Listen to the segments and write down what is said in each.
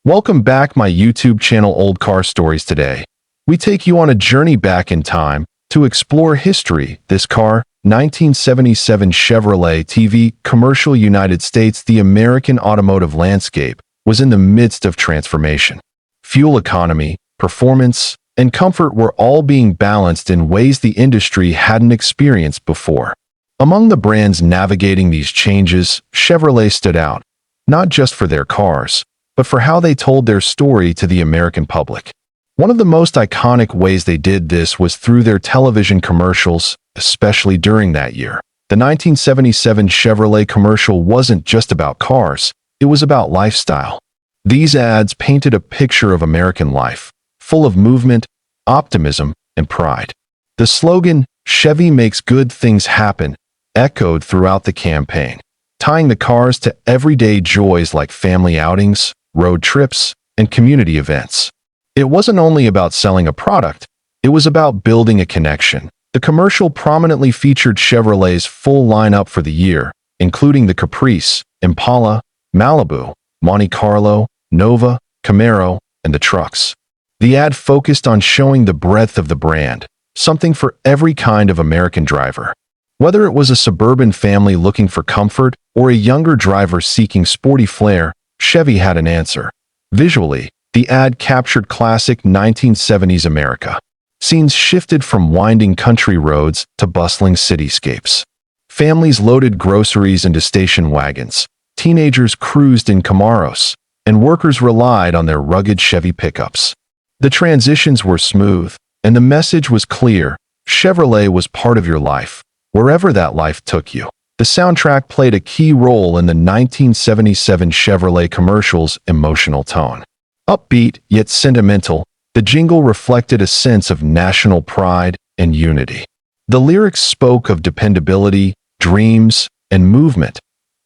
Welcome back my YouTube channel Old Car Stories. Today, we take you on a journey back in time to explore history. This car, 1977 Chevrolet TV commercial. United States. The American automotive landscape was in the midst of transformation. Fuel economy, performance, and comfort were all being balanced in ways the industry hadn't experienced before. Among the brands navigating these changes, Chevrolet stood out, not just for their cars, but for how they told their story to the American public. One of the most iconic ways they did this was through their television commercials, especially during that year. The 1977 Chevrolet commercial wasn't just about cars, it was about lifestyle. These ads painted a picture of American life, full of movement, optimism, and pride. The slogan, "Chevy makes good things happen," echoed throughout the campaign, tying the cars to everyday joys like family outings, road trips, and community events. It wasn't only about selling a product, it was about building a connection. The commercial prominently featured Chevrolet's full lineup for the year, including the Caprice, Impala, Malibu, Monte Carlo, Nova, Camaro, and the trucks. The ad focused on showing the breadth of the brand, something for every kind of American driver. Whether it was a suburban family looking for comfort or a younger driver seeking sporty flair, Chevy had an answer. Visually, the ad captured classic 1970s America. Scenes shifted from winding country roads to bustling cityscapes. Families loaded groceries into station wagons, teenagers cruised in Camaros, and workers relied on their rugged Chevy pickups. The transitions were smooth, and the message was clear: Chevrolet was part of your life, wherever that life took you. The soundtrack played a key role in the 1977 Chevrolet commercial's emotional tone. Upbeat, yet sentimental, the jingle reflected a sense of national pride and unity. The lyrics spoke of dependability, dreams, and movement,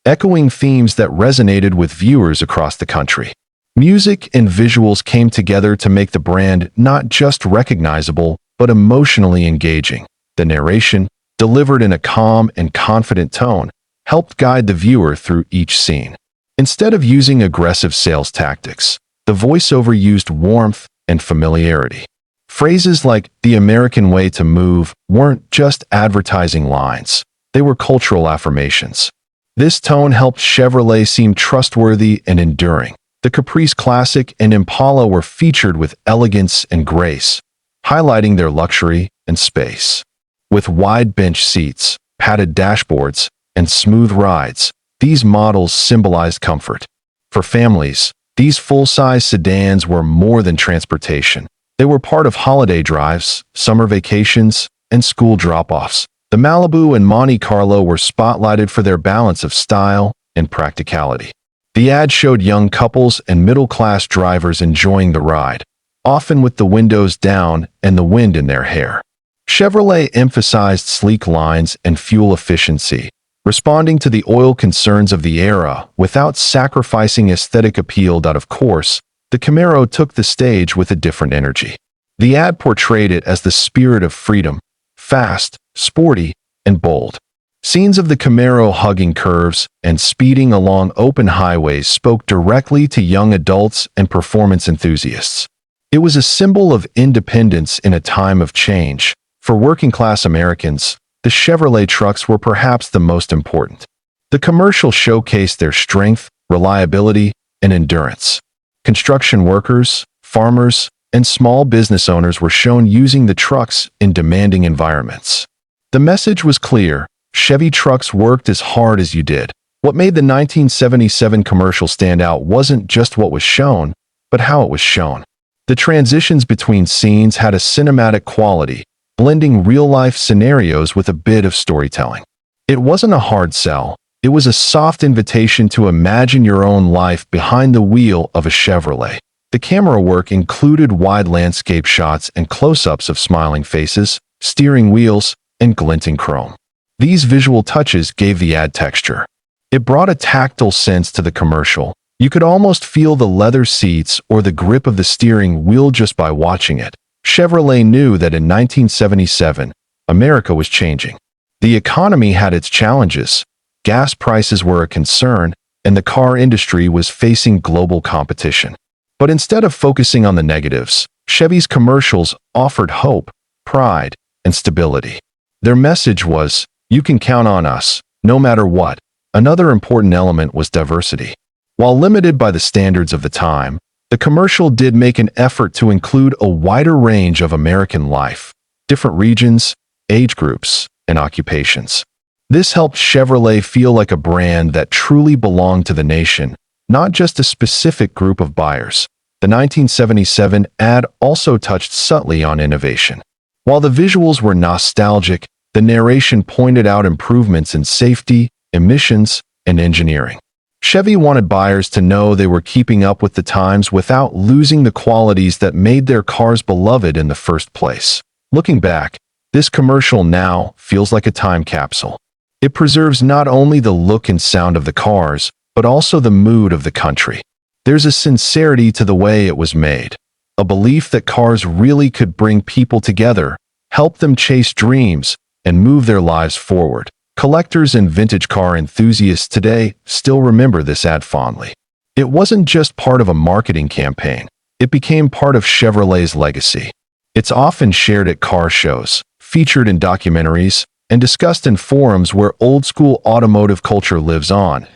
echoing themes that resonated with viewers across the country. Music and visuals came together to make the brand not just recognizable, but emotionally engaging. The narration, delivered in a calm and confident tone, helped guide the viewer through each scene. Instead of using aggressive sales tactics, the voiceover used warmth and familiarity. Phrases like "the American way to move" weren't just advertising lines, they were cultural affirmations. This tone helped Chevrolet seem trustworthy and enduring. The Caprice Classic and Impala were featured with elegance and grace, highlighting their luxury and space. With wide bench seats, padded dashboards, and smooth rides, these models symbolized comfort. For families, these full-size sedans were more than transportation. They were part of holiday drives, summer vacations, and school drop-offs. The Malibu and Monte Carlo were spotlighted for their balance of style and practicality. The ad showed young couples and middle-class drivers enjoying the ride, often with the windows down and the wind in their hair. Chevrolet emphasized sleek lines and fuel efficiency, responding to the oil concerns of the era without sacrificing aesthetic appeal. Of course, the Camaro took the stage with a different energy. The ad portrayed it as the spirit of freedom, fast, sporty, and bold. Scenes of the Camaro hugging curves and speeding along open highways spoke directly to young adults and performance enthusiasts. It was a symbol of independence in a time of change. For working-class Americans, the Chevrolet trucks were perhaps the most important. The commercial showcased their strength, reliability, and endurance. Construction workers, farmers, and small business owners were shown using the trucks in demanding environments. The message was clear: Chevy trucks worked as hard as you did. What made the 1977 commercial stand out wasn't just what was shown, but how it was shown. The transitions between scenes had a cinematic quality, blending real-life scenarios with a bit of storytelling. It wasn't a hard sell, it was a soft invitation to imagine your own life behind the wheel of a Chevrolet. The camera work included wide landscape shots and close-ups of smiling faces, steering wheels, and glinting chrome. These visual touches gave the ad texture. It brought a tactile sense to the commercial. You could almost feel the leather seats or the grip of the steering wheel just by watching it. Chevrolet knew that in 1977, America was changing. The economy had its challenges, gas prices were a concern, and the car industry was facing global competition. But instead of focusing on the negatives, Chevy's commercials offered hope, pride, and stability. Their message was, "You can count on us, no matter what." Another important element was diversity. While limited by the standards of the time, the commercial did make an effort to include a wider range of American life, different regions, age groups, and occupations. This helped Chevrolet feel like a brand that truly belonged to the nation, not just a specific group of buyers. The 1977 ad also touched subtly on innovation. While the visuals were nostalgic, the narration pointed out improvements in safety, emissions, and engineering. Chevy wanted buyers to know they were keeping up with the times without losing the qualities that made their cars beloved in the first place. Looking back, this commercial now feels like a time capsule. It preserves not only the look and sound of the cars, but also the mood of the country. There's a sincerity to the way it was made, a belief that cars really could bring people together, help them chase dreams, and move their lives forward. Collectors and vintage car enthusiasts today still remember this ad fondly. It wasn't just part of a marketing campaign, it became part of Chevrolet's legacy. It's often shared at car shows, featured in documentaries, and discussed in forums where old-school automotive culture lives on.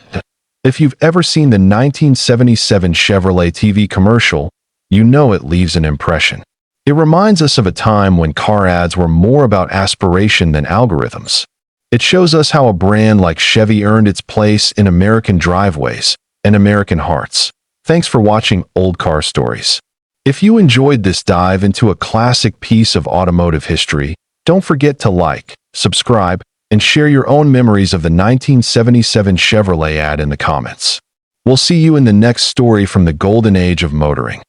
If you've ever seen the 1977 Chevrolet TV commercial, you know it leaves an impression. It reminds us of a time when car ads were more about aspiration than algorithms. It shows us how a brand like Chevy earned its place in American driveways and American hearts. Thanks for watching Old Car Stories. If you enjoyed this dive into a classic piece of automotive history, don't forget to like, subscribe, and share your own memories of the 1977 Chevrolet ad in the comments. We'll see you in the next story from the golden age of motoring.